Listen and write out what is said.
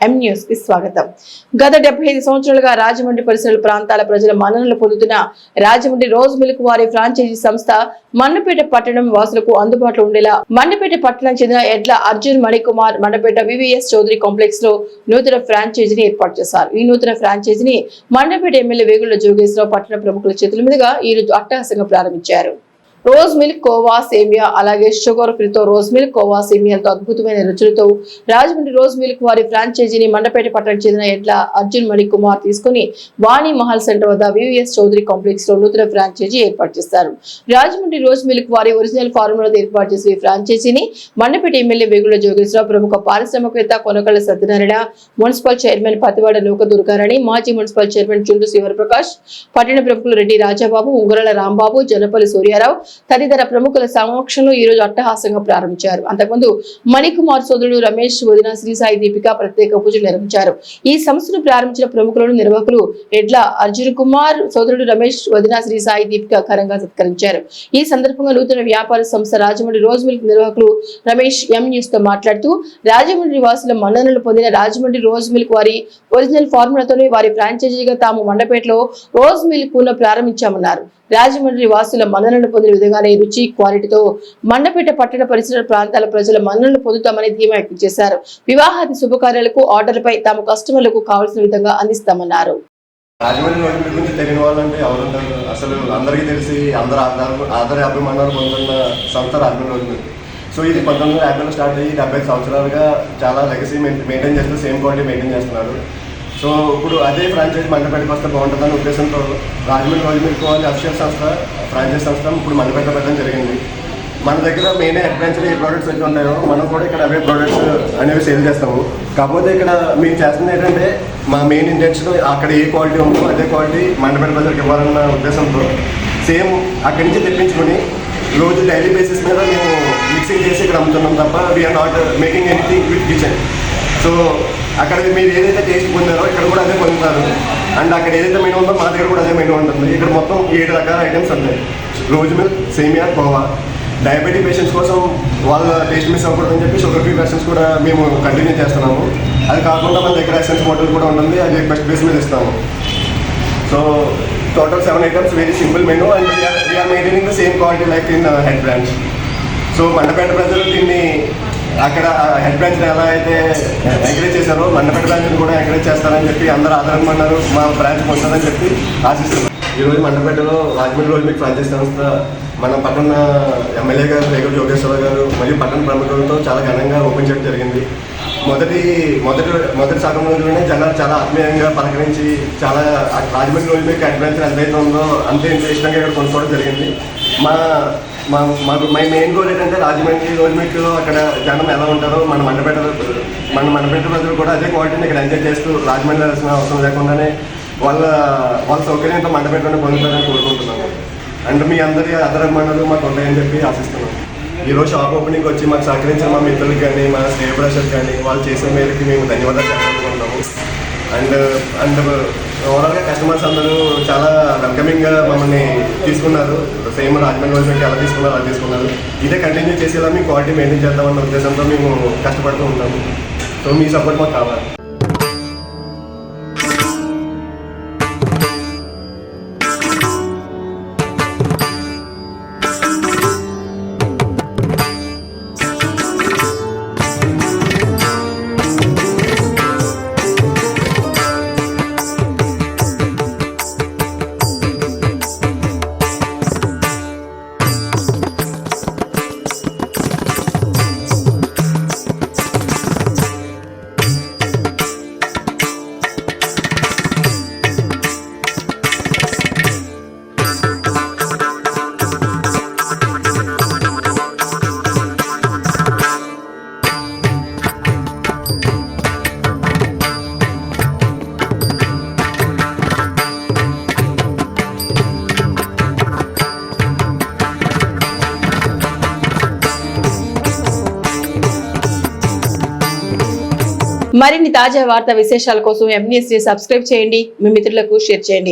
M news కి స్వాగతం. గత 75 సంవత్సరాలుగా రాజమండ్రి పరిసర ప్రాంతాల ప్రజల మన్ననలు పొందుతున్న రాజమండ్రి రోజ్ మిల్క్ వారి ఫ్రాంచైజీ సంస్థ మండపేట పట్టణం వాసులకు అందుబాటులో ఉండేలా మండపేట పట్టణం చెందిన ఎడ్ల అర్జున్ మణికుమార్ మండపేట వివిఎస్ చౌదరి కాంప్లెక్స్ లో నూతన ఫ్రాంచైజీని ఏర్పాటు చేశారు. ఈ నూతన ఫ్రాంచైజీని మండపేట ఎమ్మెల్యే వేగుళ్ల జోగేశ్వరరావు పట్టణ ప్రముఖుల చేతుల మీదుగా ఈ రోజు అట్టహాసంగా ప్రారంభించారు. రోజ్ మిల్క్ కోవా సేమియా అలాగే షుగర్ ఫ్రీతో రోజ్ మిల్క్ కోవా సేమియాలతో అద్భుతమైన రుచులతో రాజమండ్రి రోజ్ మిల్క్ వారి ఫ్రాంచైజీని మండపేట పట్టణం చెందిన ఎడ్ల అర్జున్ మణికుమార్ తీసుకుని వాణి మహల్ సెంటర్ వద్ద వివిఎస్ చౌదరి కాంప్లెక్స్ లో నూతన ఫ్రాంచైజీ ఏర్పాటు చేస్తారు. రాజమండ్రి రోజ్ మిల్క్ వారి ఒరిజినల్ ఫార్ములాతో ఏర్పాటు చేసిన ఈ ఫ్రాంచైజీని మండపేట ఎమ్మెల్యే వేగుళ్ల జోగేశ్వరరావు, ప్రముఖ పారిశ్రామికవేత్త కొనకళ్ళ సత్యనారాయణ, మున్సిపల్ చైర్మన్ పతివాడ నూక దుర్గారాణి, మాజీ మున్సిపల్ చైర్మన్ చుండు శివప్రకాష్, పట్టణ ప్రముఖులు రెడ్డి రాజాబాబు, ఉంగరాల రాంబాబు, జనపల్లి సూర్యారావు తదితర ప్రముఖుల సమక్షంలో ఈ రోజు అట్టహాసంగా ప్రారంభించారు. అంతకుముందు మణికుమార్ సోదరుడు రమేష్, వదిన శ్రీ సాయి దీపిక ప్రత్యేక పూజలు నిర్వహించారు. ఈ సంస్థను ప్రారంభించిన ప్రముఖులను నిర్వాహకులు ఎడ్ల అర్జున్ కుమార్ సోదరుడు రమేష్, వదిన శ్రీ సాయి దీపిక ఘనంగా సత్కరించారు. ఈ సందర్భంగా నూతన వ్యాపార సంస్థ రాజమండ్రి రోజ్ మిల్క్ నిర్వాహకులు రమేష్ ఎం న్యూస్ తో మాట్లాడుతూ రాజమండ్రి వాసుల మన్ననలు పొందిన రాజమండ్రి రోజ్ మిల్క్ వారి ఒరిజినల్ ఫార్ములాతోనే వారి ఫ్రాంచైజీగా తాము మండపేటలో రోజ్ మిల్క్ ను ప్రారంభించామన్నారు. రాజమండ్రి వాసుల మన్ననలు పొందిన విధంగానే రుచి, క్వాలిటీతో మండపేట పట్టణ పరిసర ప్రాంతాల ప్రజల మన్ననలు పొందుతామని ధీమా వ్యక్తం చేశారు. వివాహాది శుభకార్యాలకు ఆర్డర్పై తాము కస్టమర్లకు కావాల్సిన విధంగా అందిస్తామన్నారు. రాజమండ్రి రోజ్ మిల్క్ గురించి తెలియని వాళ్ళంటే ఎవరుంటారు? అసలు అందరికీ తెలిసి అందరూ ఆదర అభిమానాలు పొందుతున్న సంస్థ రాజమండ్రి రోజ్ మిల్క్. సో ఇది 1950లో స్టార్ట్ అయ్యి 75 సంవత్సరాలుగా చాలా లెగసీ మెయింటైన్ చేస్తూ సేమ్ క్వాలిటీ మెయింటైన్ చేస్తున్నారు. సో ఇప్పుడు అదే ఫ్రాంచైజీ మండపేటకి వస్తే బాగుంటుందనే ఉద్దేశంతో రాజమండ్రి రోజ్ మిల్క్ వాళ్ళ అఫిషియల్ సంస్థ ఫ్రాంచైజీ సంస్థ ఇప్పుడు మండపేట పెట్టడం జరిగింది. మన దగ్గర మెయిన్ హెడ్ బ్రాంచ్లో ఏ ప్రోడక్ట్స్ అయితే ఉన్నాయో మనం కూడా ఇక్కడ అవే ప్రోడక్ట్స్ అనేవి సేల్ చేస్తాము. కాకపోతే ఇక్కడ మేము చేస్తుంది ఏంటంటే మా మెయిన్ ఇంటెన్షన్ అక్కడ ఏ క్వాలిటీ ఉందో అదే క్వాలిటీ మండపేట ప్రజలకు ఇవ్వాలన్న ఉద్దేశంతో సేమ్ అక్కడి నుంచి తెప్పించుకొని రోజు డైలీ బేసిస్ మీద మేము మిక్సింగ్ చేసి ఇక్కడ అమ్ముతున్నాం తప్ప we are not making anything with kitchen. So అక్కడ మీరు ఏదైతే టేస్ట్ పొందారో ఇక్కడ కూడా అదే పొందుతారు. అండ్ అక్కడ ఏదైతే మెనూ ఉందో మా దగ్గర కూడా అదే మెనూ ఉంటుంది. ఇక్కడ మొత్తం 7 రకాల ఐటమ్స్ ఉంటాయి. రోజ్ మిల్క్, సేమియా, కోవా. డయాబెటిక్ పేషెంట్స్ కోసం వాళ్ళ టేస్ట్ మిస్ అవ్వకూడదని చెప్పి షుగర్ ఫ్రీ వెర్షన్స్ కూడా మేము కంటిన్యూ చేస్తున్నాము. అది కాకుండా మన దగ్గర ఎసెన్స్ మోడల్ కూడా ఉంటుంది, అది బెస్ట్ బేస్ మీద ఇస్తాము. So total 7 items, very simple menu and we are maintaining the same quality like in head branch. So Mandapeta ప్రజలు దీన్ని అక్కడ హెడ్ బ్రాంచ్ని ఎలా అయితే ఎంకరేజ్ చేశారో మండపేట బ్రాంచ్ని కూడా ఎంకరేజ్ చేస్తారని చెప్పి అందరూ ఆదరణమన్నారు. మా బ్రాంచ్ పొందాలని చెప్పి ఆశిస్తున్నాం. ఈరోజు మండపేటలో రాజమండ్రి రోజ్ మిల్క్ ఫ్రాంచైజీ సంస్థ మన పట్టణ ఎమ్మెల్యే గారు వేగుళ్ల జోగేశ్వరరావు గారు మరియు పట్టణ ప్రముఖులతో చాలా ఘనంగా ఓపెన్ చేయడం జరిగింది. మొదటి సగం రోజుల్లోనే జనాలు చాలా ఆత్మీయంగా పలకరించి చాలా Rajahmundry rose milk head branch ఎంతైతే ఉందో అంతే ఇష్టంగా ఇక్కడ కొనుక్కోవడం జరిగింది. మాకు మెయిన్ గోల్ ఏంటంటే రాజమండ్రి రోజ్ మిల్క్లో అక్కడ జనం ఎలా ఉంటారో మన మండపేట ప్రజలు కూడా అదే క్వాలిటీని ఇక్కడ ఎంజాయ్ చేస్తూ రాజమండ్రి వెళ్ళాల్సిన అవసరం లేకుండానే వాళ్ళ సౌకర్యంతో మండపేటలోనే పొందుతారని కోరుకుంటున్నాము. అండ్ మీ అందరి అభిమానాలు మాకు ఉంటాయని చెప్పి ఆశిస్తున్నాము. ఈరోజు షాప్ ఓపెనింగ్ వచ్చి మాకు సహకరించిన మా మిత్రులకు కానీ మా స్నేహ బ్రషర్స్ కానీ వాళ్ళు చేసిన మేరకు మేము ధన్యవాదాలు చెప్పాలనుకుంటున్నాము. అండ్ ఓవరాల్గా కస్టమర్స్ అందరూ చాలా వెల్కమింగ్గా మమ్మల్ని తీసుకున్నారు. సేమ్ రాజమండ్రి రోజ్ మిల్క్ ఎలా తీసుకున్నారు అలా తీసుకున్నారు. ఇదే కంటిన్యూ చేసేలా మేము క్వాలిటీ మెయింటైన్ చేద్దామన్న ఉద్దేశంతో మేము కష్టపడుతూ ఉంటాము. సో మీ సపోర్ట్ మాకు కావాలి. మరిన్ని తాజా వార్తా విశేషాల కోసం ఎం న్యూస్ ని సబ్స్క్రైబ్ చేయండి, మీ మిత్రులకు షేర్ చేయండి.